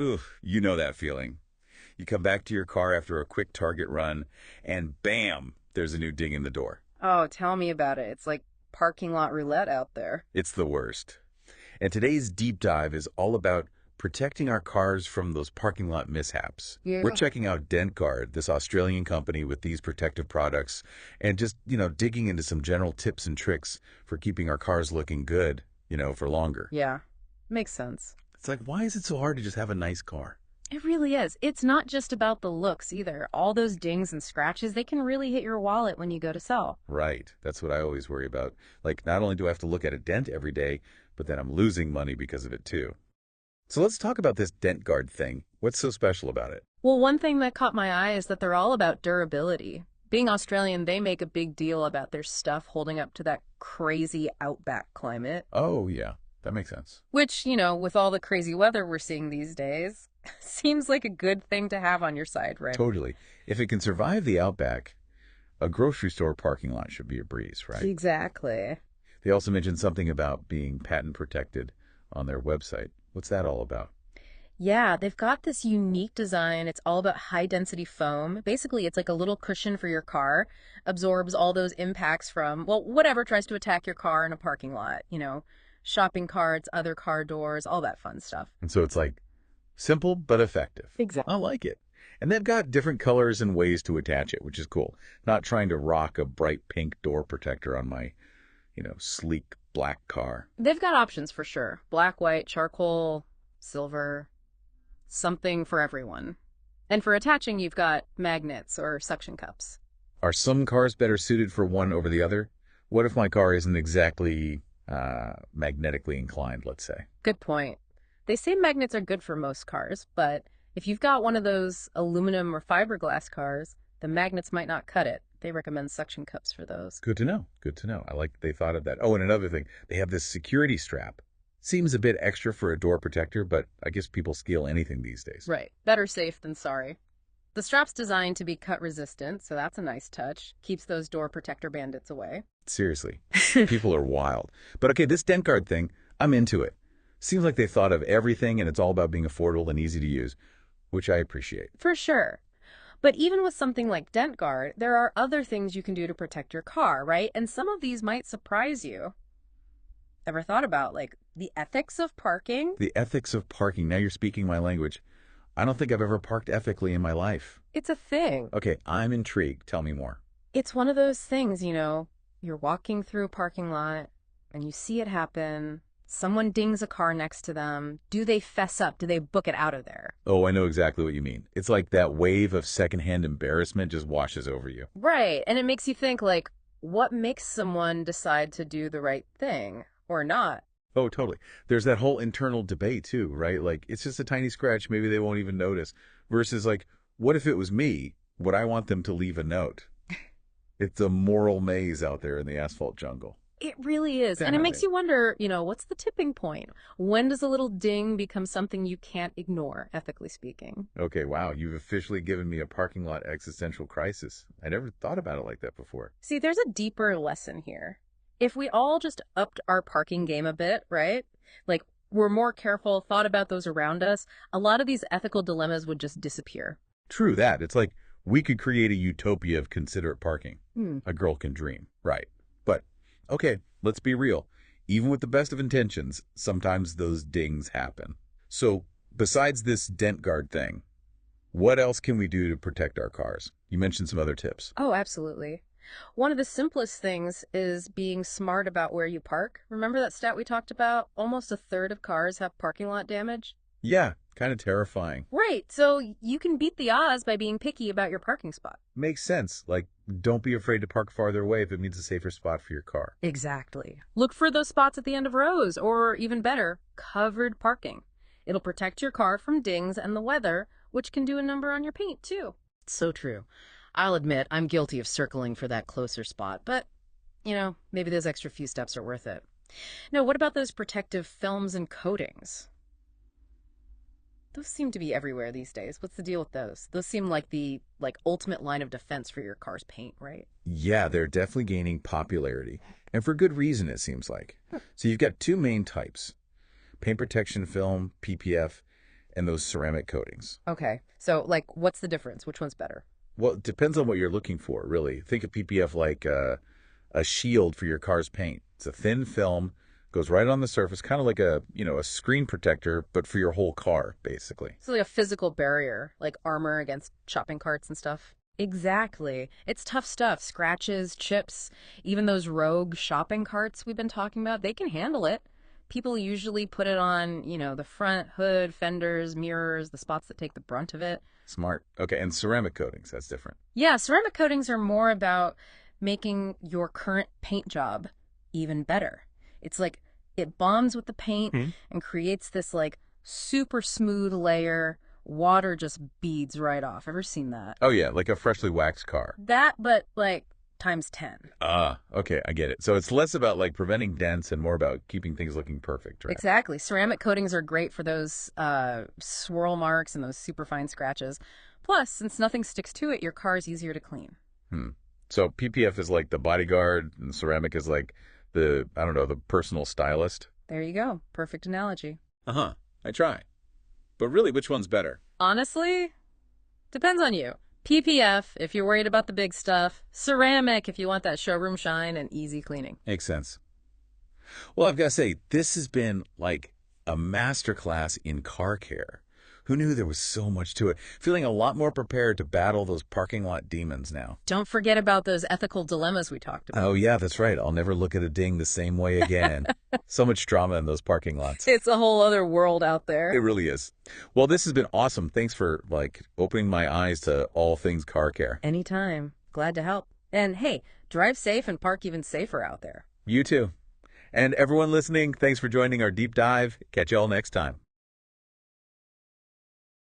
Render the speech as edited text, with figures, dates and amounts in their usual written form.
Ooh, you know that feeling. You come back to your car after a quick Target run, and bam, there's a new ding in the door. Oh, tell me about it. It's like parking lot roulette out there. It's the worst. And today's deep dive is all about protecting our cars from those parking lot mishaps. We're Yeah. checking out Dent Guard, this Australian company with these protective products, and just, digging into some general tips and tricks for keeping our cars looking good, for longer. Yeah, makes sense. It's like, why is it so hard to just have a nice car? It really is. It's not just about the looks either. All those dings and scratches, they can really hit your wallet when you go to sell. Right. That's what I always worry about. Like, not only do I have to look at a dent every day, but then I'm losing money because of it too. So let's talk about this Dent Guard thing. What's so special about it? Well, one thing that caught my eye is that they're all about durability. Being Australian, they make a big deal about their stuff holding up to that crazy outback climate. Oh, yeah. That makes sense. Which, with all the crazy weather we're seeing these days, seems like a good thing to have on your side, right? Totally. If it can survive the outback, a grocery store parking lot should be a breeze, right? Exactly. They also mentioned something about being patent protected on their website. What's that all about? Yeah, they've got this unique design. It's all about high density foam. Basically, it's like a little cushion for your car, absorbs all those impacts from, well, whatever tries to attack your car in a parking lot, shopping carts, other car doors, all that fun stuff. And so it's like simple but effective. Exactly. I like it. And they've got different colors and ways to attach it, which is cool. Not trying to rock a bright pink door protector on my, sleek black car. They've got options for sure. Black, white, charcoal, silver, something for everyone. And for attaching, you've got magnets or suction cups. Are some cars better suited for one over the other? What if my car isn't exactly magnetically inclined, let's say? Good point. They say magnets are good for most cars, but if you've got one of those aluminum or fiberglass cars, the magnets might not cut it. They recommend suction cups for those. Good to know. Good to know. I like they thought of that. Oh, and another thing, they have this security strap. Seems a bit extra for a door protector, but I guess people steal anything these days. Right. Better safe than sorry. The strap's designed to be cut resistant, so that's a nice touch. Keeps those door protector bandits away. Seriously, people are wild. But okay, this Dent Guard thing, I'm into it. Seems like they thought of everything and it's all about being affordable and easy to use, which I appreciate. For sure. But even with something like Dent Guard, there are other things you can do to protect your car, right? And some of these might surprise you. Ever thought about, like, the ethics of parking? The ethics of parking. Now you're speaking my language. I don't think I've ever parked ethically in my life. It's a thing. Okay, I'm intrigued. Tell me more. It's one of those things, you're walking through a parking lot and you see it happen. Someone dings a car next to them. Do they fess up? Do they book it out of there? Oh, I know exactly what you mean. It's like that wave of secondhand embarrassment just washes over you. Right. And it makes you think, like, what makes someone decide to do the right thing or not? Oh, totally. There's that whole internal debate too, right? Like, it's just a tiny scratch, maybe they won't even notice. Versus like, what if it was me? Would I want them to leave a note? It's a moral maze out there in the asphalt jungle. It really is. And it Definitely. makes you wonder, what's the tipping point? When does a little ding become something you can't ignore, ethically speaking? Okay, wow, you've officially given me a parking lot existential crisis. I never thought about it like that before. See, there's a deeper lesson here. If we all just upped our parking game a bit, right? Like, we're more careful, thought about those around us, a lot of these ethical dilemmas would just disappear. True that. It's like we could create a utopia of considerate parking. Hmm. A girl can dream. Right. But, okay, let's be real. Even with the best of intentions, sometimes those dings happen. So, besides this Dent Guard thing, what else can we do to protect our cars? You mentioned some other tips. Oh, absolutely. One of the simplest things is being smart about where you park. Remember that stat we talked about? Almost a third of cars have parking lot damage. Yeah, kind of terrifying. Right, so you can beat the odds by being picky about your parking spot. Makes sense. Like, don't be afraid to park farther away if it means a safer spot for your car. Exactly. Look for those spots at the end of rows, or even better, covered parking. It'll protect your car from dings and the weather, which can do a number on your paint, too. So true. I'll admit I'm guilty of circling for that closer spot, but, maybe those extra few steps are worth it. Now, what about those protective films and coatings? Those seem to be everywhere these days. What's the deal with those? Those seem like the ultimate line of defense for your car's paint, right? Yeah, they're definitely gaining popularity. And for good reason, it seems like. So you've got two main types. Paint protection film, PPF, and those ceramic coatings. Okay. So, like, what's the difference? Which one's better? Well, it depends on what you're looking for, really. Think of PPF like a shield for your car's paint. It's a thin film, goes right on the surface, kind of like a screen protector, but for your whole car, basically. So, like a physical barrier, like armor against shopping carts and stuff? Exactly. It's tough stuff. Scratches, chips, even those rogue shopping carts we've been talking about, they can handle it. People usually put it on, the front, hood, fenders, mirrors, the spots that take the brunt of it. Smart. Okay, and ceramic coatings, that's different. Yeah, ceramic coatings are more about making your current paint job even better. It's like it bonds with the paint and creates this like super smooth layer. Water just beads right off. Ever seen that? Oh, yeah, like a freshly waxed car. That, but like times 10. Okay, I get it. So it's less about like preventing dents and more about keeping things looking perfect, right? Exactly. Ceramic coatings are great for those swirl marks and those super fine scratches. Plus, since nothing sticks to it, your car is easier to clean. So PPF is like the bodyguard and ceramic is like the personal stylist. There you go. Perfect analogy. I try. But really, which one's better? Honestly, depends on you. PPF if you're worried about the big stuff. Ceramic if you want that showroom shine and easy cleaning. Makes sense. Well, I've got to say, this has been like a masterclass in car care. Who knew there was so much to it? Feeling a lot more prepared to battle those parking lot demons now. Don't forget about those ethical dilemmas we talked about. Oh, yeah, that's right. I'll never look at a ding the same way again. So much drama in those parking lots. It's a whole other world out there. It really is. Well, this has been awesome. Thanks for opening my eyes to all things car care. Anytime. Glad to help. And hey, drive safe and park even safer out there. You too. And everyone listening, thanks for joining our deep dive. Catch y'all next time.